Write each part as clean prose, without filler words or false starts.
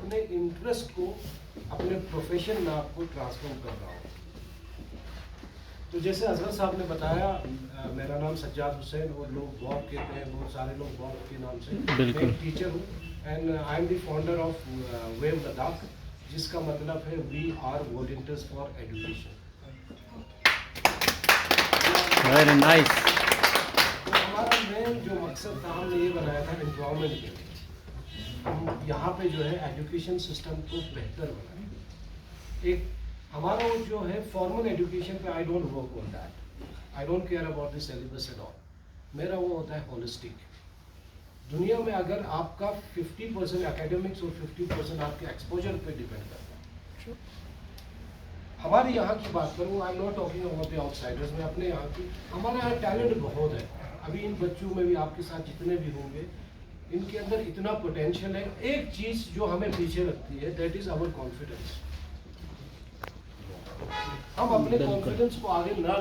अपने इंटरेस्ट को अपने प्रोफेशन में आपको ट्रांसफॉर्म कर रहा हूँ। तो जैसे अजहर साहब ने बताया, मेरा नाम सज्जाद हुसैन और लोग बॉब कहते हैं, बहुत सारे लोग बॉब के नाम से। मैं एक टीचर हूँ and I am the founder of wave Ladakh, जिसका मतलब है we are volunteers for education. Very nice. तो हमारा मेन जो मकसद था, हमने ये बनाया था एम्प्लॉयमेंट के लिए। हम यहाँ पे जो है एजुकेशन सिस्टम को बेहतर बनाए। एक हमारा वो जो है फॉर्मल एजुकेशन पे I don't work on that, I don't care about the syllabus at all. मेरा वो होता है होलिस्टिक। दुनिया में अगर आपका 50% एकेडमिक्स और 50% आपके एक्सपोजर पे डिपेंड करता है। हमारे यहाँ की बात करूँ, I am not talking about the outsiders, में अपने यहाँ की, हमारे यहाँ टैलेंट बहुत है। अभी इन बच्चों में भी, आपके साथ जितने भी होंगे, इनके अंदर इतना पोटेंशियल है। एक चीज जो हमें पीछे रखती है, दैट इज आवर कॉन्फिडेंस। हम अपने कॉन्फिडेंस को आगे ना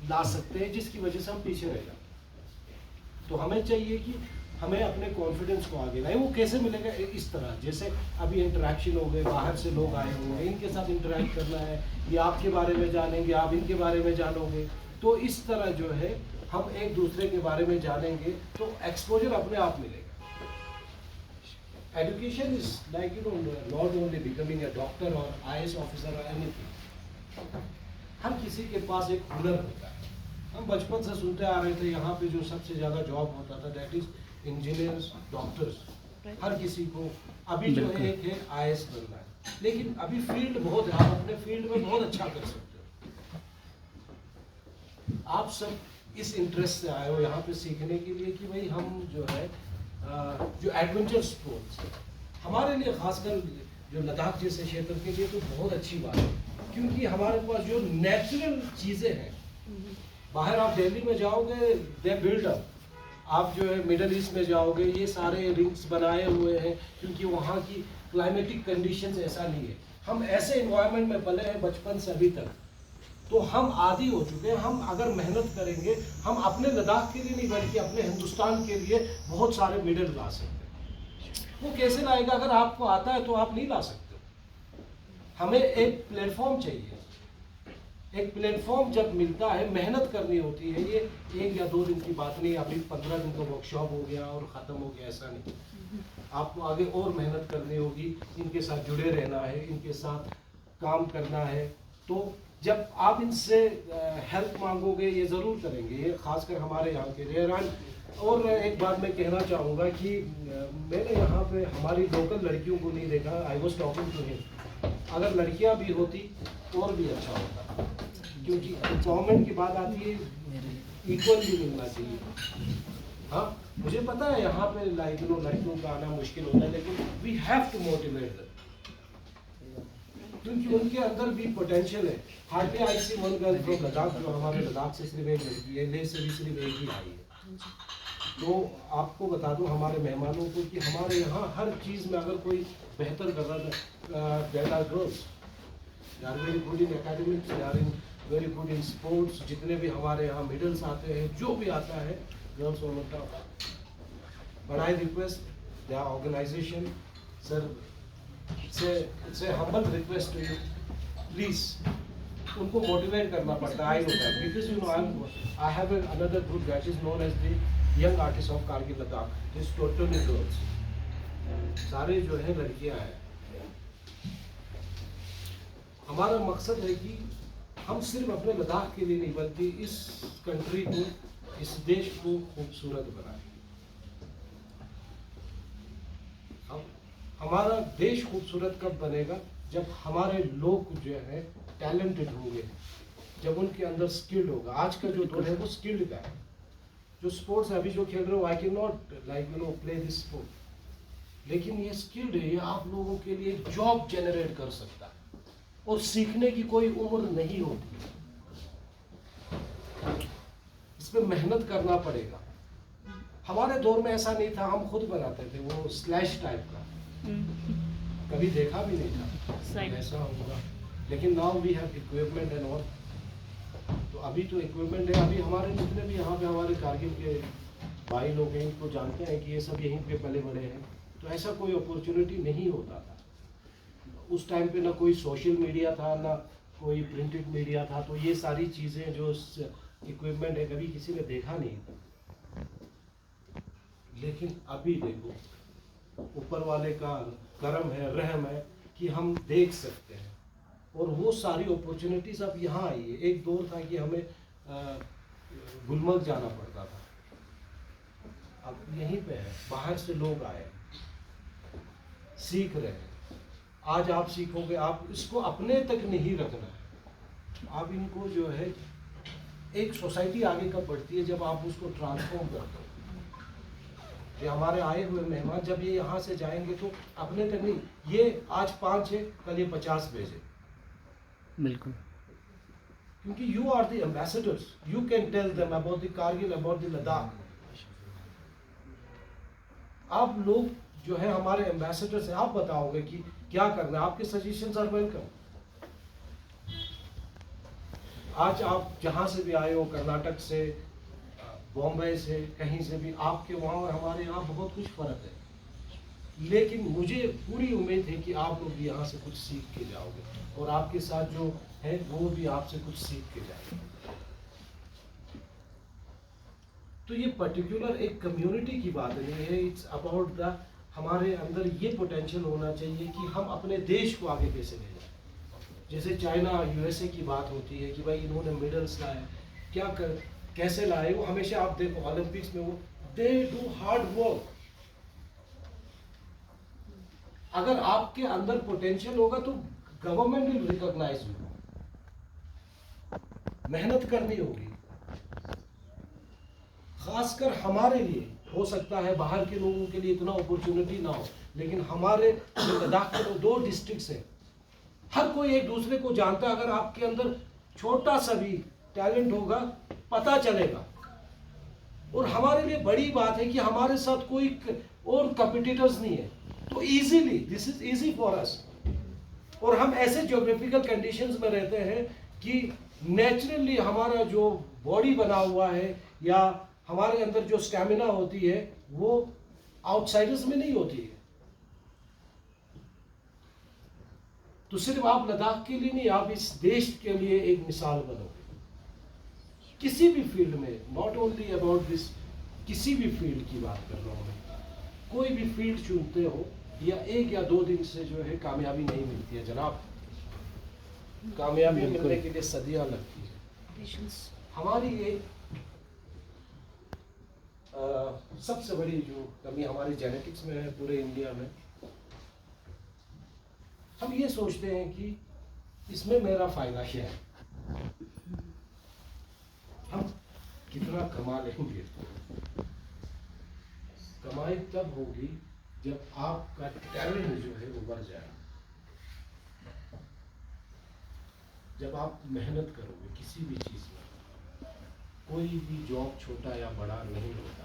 ला सकते हैं, जिसकी वजह से हम पीछे रह जाते। तो हमें चाहिए कि हमें अपने कॉन्फिडेंस को आगे लाए। वो कैसे मिलेगा? इस तरह, जैसे अभी इंटरेक्शन हो गए, बाहर से लोग आए होंगे, इनके साथ इंटरेक्ट करना है, ये आपके बारे में जानेंगे, आप इनके बारे में जानोगे। तो इस तरह जो है हम एक दूसरे के बारे में जानेंगे, तो एक्सपोजर अपने आप मिलेगा। Education is like, not only becoming a doctor or IAS officer or anything. हर किसी के पास एक हुनर होता है। हम बचपन से सुनते आ रहे थे, यहाँ पे जो सबसे ज़्यादा जॉब होता था, दैट इज इंजीनियर्स, डॉक्टर्स। हर किसी को अभी जो है एक है IAS बनना है, लेकिन अभी फील्ड बहुत है, आप अपने फील्ड में बहुत अच्छा कर सकते हो। आप सब इस इंटरेस्ट से आए हो यहाँ पे सीखने के लिए कि भाई हम जो है जो एडवेंचर स्पोर्ट्स हमारे लिए, खासकर जो लद्दाख जैसे क्षेत्र के लिए तो बहुत अच्छी बात है, क्योंकि हमारे पास जो नेचुरल चीज़ें हैं, बाहर आप दिल्ली में जाओगे, दे बिल्ड अप, आप जो है मिडल ईस्ट में जाओगे, ये सारे रिंग्स बनाए हुए हैं, क्योंकि वहाँ की क्लाइमेटिक कंडीशंस ऐसा नहीं है। हम ऐसे इन्वायरमेंट में पले हैं बचपन से अभी तक, तो हम आदी हो चुके हैं। हम अगर मेहनत करेंगे, हम अपने लद्दाख के लिए नहीं बल्कि अपने हिंदुस्तान के लिए बहुत सारे मेडल ला सकते हैं। वो कैसे लाएगा? अगर आपको आता है तो आप नहीं ला सकते। हमें एक प्लेटफॉर्म चाहिए। एक प्लेटफॉर्म जब मिलता है, मेहनत करनी होती है। ये 1 या 2 दिन की बात नहीं, अभी 15 दिन का वर्कशॉप हो गया और ख़त्म हो गया, ऐसा नहीं। आपको आगे और मेहनत करनी होगी, इनके साथ जुड़े रहना है, इनके साथ काम करना है। तो जब आप इनसे हेल्प मांगोगे, ये ज़रूर करेंगे, ये खासकर हमारे यहाँ के रेरान। और एक बात मैं कहना चाहूँगा कि मैंने यहाँ पे हमारी लोकल लड़कियों को नहीं देखा। I was talking to him, अगर लड़कियाँ भी होती और भी अच्छा होता, क्योंकि एम्प्लॉयमेंट की बात आती है, इक्वली मिलना चाहिए। हाँ, मुझे पता है यहाँ पे लड़कियों का आना मुश्किल होता है, लेकिन we have to motivate them, क्योंकि उनके अंदर भी पोटेंशियल है। Hardly I see one girl from Ladakh, जो हमारे लद्दाख से सिर्फ एक लड़की है, लेह से भी सिर्फ एक ही आई है। तो आपको बता दूं हमारे मेहमानों को कि हमारे यहाँ हर चीज़ में अगर कोई बेहतर कर रहा था, there are girls, they are very good in academics, they are in very good in sports. जितने भी हमारे यहाँ मेडल्स आते हैं, जो भी आता है, girls on top. But I request the organisation, sir, it's a humble request to you, please, उनको मोटिवेट करना पड़ता है। I know that because I have another group that is known as the Young Artists of Kargil Ladakh. It's totally girls, सारे जो है लड़कियां हैं। हमारा मकसद है कि हम सिर्फ अपने लद्दाख के लिए नहीं बल्कि इस कंट्री को, इस देश को खूबसूरत बनाएं। हमारा देश खूबसूरत कब बनेगा? जब हमारे लोग जो है टैलेंटेड होंगे, जब उनके अंदर स्किल्ड होगा। आज का जो दौर है वो स्किल्ड का है। जो स्पोर्ट्स अभी जो खेल रहे हो, I can not play this sport, लेकिन ये स्किल्ड है, ये आप लोगों के लिए जॉब जनरेट कर सकता है, और सीखने की कोई उम्र नहीं होती। इस पे मेहनत करना पड़ेगा। हमारे दौर में ऐसा नहीं था, हम खुद बनाते थे वो स्लैश टाइप का, कभी देखा भी नहीं था ऐसा होगा। लेकिन now we have equipment and all. तो अभी तो इक्विपमेंट है। अभी हमारे जितने भी यहाँ पे हमारे कारगिल के भाई लोग हैं, इनको जानते हैं कि ये सब यहीं पे पले बड़े हैं, तो ऐसा कोई अपॉर्चुनिटी नहीं होता था। उस टाइम पे ना कोई सोशल मीडिया था ना कोई प्रिंटेड मीडिया था, तो ये सारी चीज़ें जो इक्विपमेंट है कभी किसी ने देखा नहीं था। लेकिन अभी देखो ऊपर वाले का करम है, रहम है कि हम देख सकते हैं, और वो सारी अपॉर्चुनिटीज अब यहाँ आई है। एक दौर था कि हमें गुलमर्ग जाना पड़ता था, अब यहीं पे है, बाहर से लोग आए सीख रहे हैं। आज आप सीखोगे, आप इसको अपने तक नहीं रखना है, आप इनको जो है, एक सोसाइटी आगे कब बढ़ती है जब आप उसको ट्रांसफॉर्म करते हो। ये हमारे आए हुए मेहमान जब ये यहाँ से जाएंगे तो अपने तक नहीं, ये आज 5 है कल ये 50 भेजे, बिल्कुल। क्योंकि you are the ambassadors, you can tell them about the Kargil, about the Ladakh. आप लोग जो है हमारे एम्बेसडर्स हैं, आप बताओगे कि क्या करना है, आपके सजेशंस आर वेलकम। आज आप जहाँ से भी आए हो, कर्नाटक से, बॉम्बे से, कहीं से भी, आपके वहाँ और हमारे यहाँ बहुत कुछ फर्क है, लेकिन मुझे पूरी उम्मीद है कि आप लोग भी यहाँ से कुछ सीख के जाओगे, और आपके साथ जो है वो भी आपसे कुछ सीख के जाएंगे। तो ये पर्टिकुलर एक कम्युनिटी की बात नहीं है, इट्स अबाउट द, हमारे अंदर ये पोटेंशियल होना चाहिए कि हम अपने देश को आगे कैसे ले जाएं। जैसे चाइना यूएसए की बात होती है कि भाई इन्होंने मेडल्स लाए, क्या कर कैसे लाए, वो हमेशा आप देखो ओलंपिक्स में वो दे डू हार्ड वर्क। अगर आपके अंदर पोटेंशियल होगा तो गवर्नमेंट विल रिकॉग्नाइज यू, मेहनत करनी होगी। खासकर हमारे लिए हो सकता है बाहर के लोगों के लिए इतना अपॉर्चुनिटी ना हो, लेकिन हमारे जो लद्दाख के 2 डिस्ट्रिक्ट्स हैं, हर कोई एक दूसरे को जानता है। अगर आपके अंदर छोटा सा भी टैलेंट होगा पता चलेगा, और हमारे लिए बड़ी बात है कि हमारे साथ कोई और कंपटीटर्स नहीं है, तो easily this is easy for us. और हम ऐसे ज्योग्राफिकल कंडीशंस में रहते हैं कि नेचुरली हमारा जो बॉडी बना हुआ है या हमारे अंदर जो स्टैमिना होती है वो आउटसाइडर्स में नहीं होती है। तो सिर्फ आप लद्दाख के लिए नहीं, आप इस देश के लिए एक मिसाल बनोगे किसी भी फील्ड में, नॉट ओनली अबाउट दिस, किसी भी फील्ड की बात कर रहा हूँ मैं। कोई भी फील्ड चुनते हो, या 1 या 2 दिन से जो है कामयाबी नहीं मिलती है जनाब, कामयाबी मिलने के लिए सदियां लगती है। हमारी ये सबसे बड़ी जो कमी हमारी जेनेटिक्स में है पूरे इंडिया में, हम ये सोचते हैं कि इसमें मेरा फायदा क्या है, हम कितना कमा लेंगे। कमाई तब होगी जब आपका टैलेंट जो है वो बढ़ जाए, जब आप मेहनत करोगे किसी भी चीज में। कोई भी जॉब छोटा या बड़ा नहीं होता,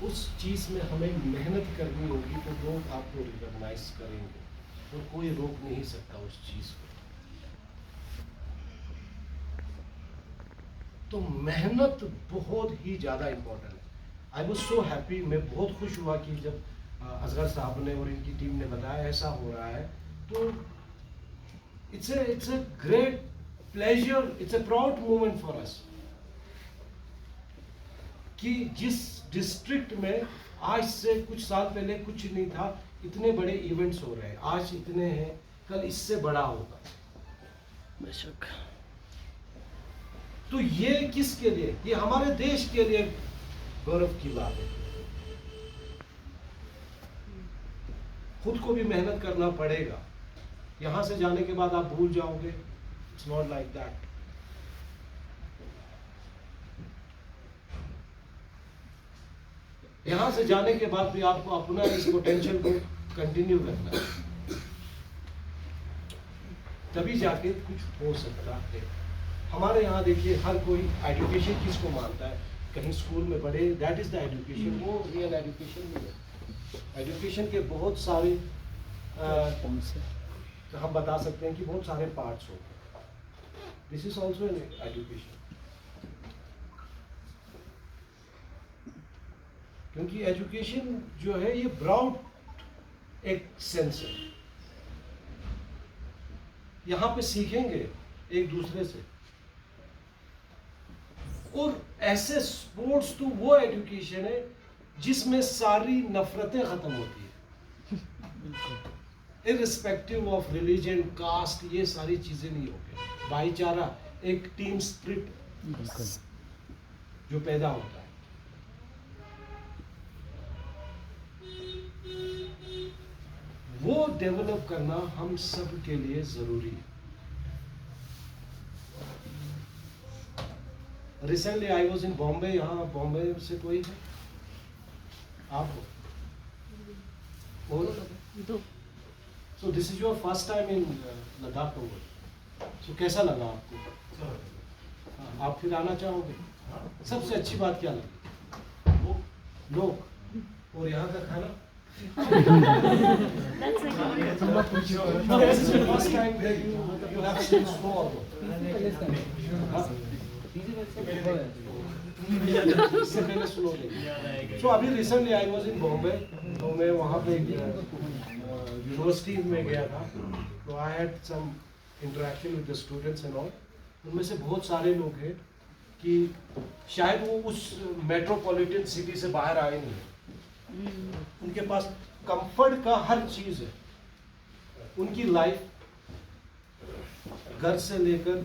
उस चीज में हमें मेहनत करनी होगी तो लोग आपको रिकॉग्नाइज करेंगे, और कोई रोक नहीं सकता उस चीज को। तो मेहनत बहुत ही ज़्यादा इम्पोर्टेंट है। आई वॉज सो हैप्पी, मैं बहुत खुश हुआ कि जब असगर साहब ने और इनकी टीम ने बताया ऐसा हो रहा है, तो it's a great pleasure, it's a proud moment for us कि जिस डिस्ट्रिक्ट में आज से कुछ साल पहले कुछ नहीं था, इतने बड़े इवेंट्स हो रहे हैं। आज इतने हैं, कल इससे बड़ा होगा बेशक। तो ये किसके लिए, ये हमारे देश के लिए गौरव की बात है। खुद को भी मेहनत करना पड़ेगा, यहां से जाने के बाद आप भूल जाओगे, इट्स नॉट लाइक दैट। यहां से जाने के बाद भी आपको अपना इस पोटेंशियल को कंटिन्यू करना है, तभी जाके कुछ हो सकता है। हमारे यहाँ देखिए हर कोई एजुकेशन किसको मानता है, कहीं स्कूल में पढ़े, दैट इज द एजुकेशन, वो रियल एजुकेशन नहीं है। एजुकेशन के बहुत सारे हम बता सकते हैं कि बहुत सारे पार्ट्स होते हैं। This is also an education. क्योंकि एजुकेशन जो है ये ब्रॉड एक सेंस है, यहाँ पे सीखेंगे एक दूसरे से। और ऐसे स्पोर्ट्स तो वो एजुकेशन है जिसमें सारी नफरतें खत्म होती है, इर्रिस्पेक्टिव ऑफ रिलीजन, कास्ट, ये सारी चीजें नहीं होगी। भाईचारा, एक टीम स्पिरिट जो पैदा होता है। वो डेवलप करना हम सब के लिए जरूरी है। Recently I was in Bombay, यहाँ बॉम्बे से कोई है आप? और so this is your first time in Ladakh tour, so कैसा लगा आपको? आप फिर आना चाहोगे? सबसे अच्छी बात क्या लगी? लोग और यहाँ का खाना? That's like This is the first time that you have seen snow also. इससे पहले स्नो नहीं। So अभी recently I was in Bombay, तो मैं वहाँ पे यूनिवर्सिटी में गया था, तो I had some interaction with the students and all। उनमें से बहुत सारे लोग हैं कि शायद वो उस मेट्रोपॉलिटन सिटी से बाहर आए नहीं हैं, उनके पास कंफर्ट का हर चीज है। उनकी लाइफ घर से लेकर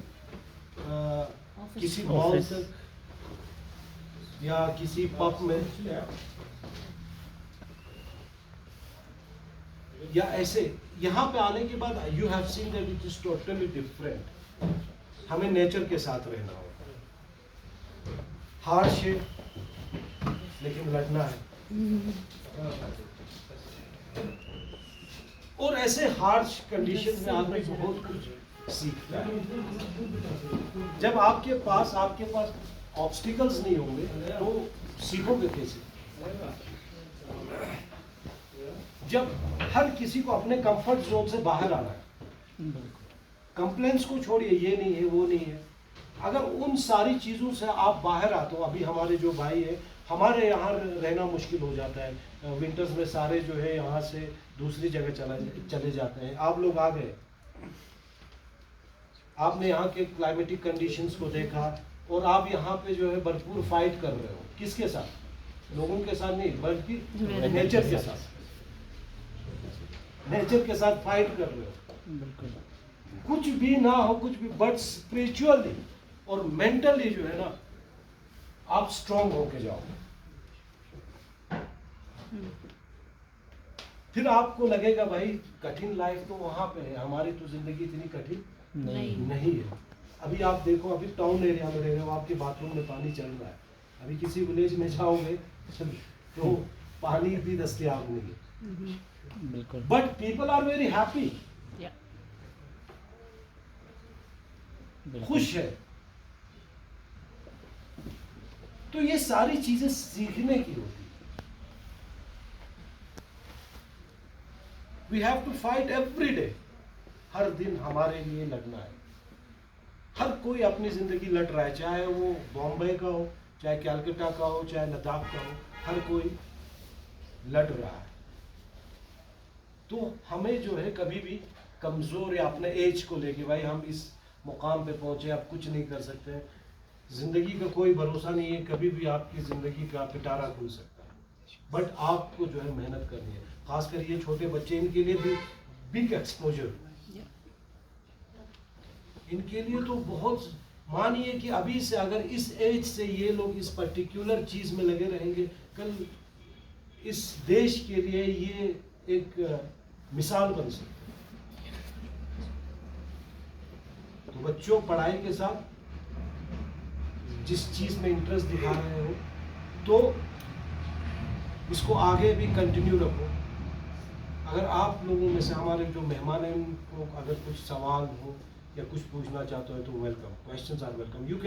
किसी मॉल तक या किसी पब में या ऐसे, यहाँ पे आने के बाद you have seen that it is totally different. हमें नेचर के साथ रहना होगा, हार्डशिप लेकिन लड़ना है। और ऐसे हार्श कंडीशन में आदमी बहुत कुछ सीखता है। जब आपके पास ऑब्स्टिकल्स नहीं होंगे तो सीखोगे कैसे? जब हर किसी को अपने कंफर्ट जोन से बाहर आना है, कंप्लेंट्स को छोड़िए, ये नहीं है वो नहीं है, अगर उन सारी चीजों से आप बाहर आते हो। अभी हमारे जो भाई है, हमारे यहाँ रहना मुश्किल हो जाता है, विंटर्स में सारे जो है यहाँ से दूसरी जगह चले जाते हैं। आप लोग आ गए, आपने यहाँ के क्लाइमेटिक कंडीशंस को देखा और आप यहाँ पे जो है भरपूर फाइट कर रहे हो। किसके साथ? लोगों के साथ नहीं, बल्कि नेचर के साथ। नेचर के साथ फाइट कर रहे हो। कुछ भी ना हो, कुछ भी, बट स्पिरिचुअली और मेंटली जो है ना, आप स्ट्रांग होके जाओ। फिर आपको लगेगा भाई कठिन लाइफ तो वहां पे है, हमारी तो जिंदगी इतनी कठिन नहीं है। अभी आप देखो, अभी टाउन एरिया में रह रहे हो, आपके बाथरूम में पानी चल रहा है। अभी किसी विलेज में जाओगे तो पानी भी दस्तयाब नहीं है, but people are very happy, खुश है। तो ये सारी चीजें सीखने की होती है। We have to fight every day, हर दिन हमारे लिए लड़ना है। हर कोई अपनी जिंदगी लड़ रहा है, चाहे वो बॉम्बे का हो, चाहे कैलकाटा का हो, चाहे लद्दाख का हो, हर कोई लड़ रहा है। तो हमें जो है कभी भी कमजोर या अपने एज को लेके, भाई हम इस मुकाम पे पहुंचे, आप कुछ नहीं कर सकते। जिंदगी का कोई भरोसा नहीं है, कभी भी आपकी जिंदगी का पिटारा खुल सकता है, बट आपको जो है मेहनत करनी है। खासकर ये छोटे बच्चे, इनके लिए भी बिग एक्सपोजर, इनके लिए तो बहुत। मानिए कि अभी से अगर इस एज से ये लोग इस पर्टिकुलर चीज में लगे रहेंगे, कल इस देश के लिए ये एक मिसाल बन सकती है। तो बच्चों, पढ़ाई के साथ जिस चीज में इंटरेस्ट दिखा रहे हो तो इसको आगे भी कंटिन्यू रखो। अगर आप लोगों में से, हमारे जो मेहमान हैं, उनको अगर कुछ सवाल हो या कुछ पूछना चाहते हो तो welcome, questions are welcome. You can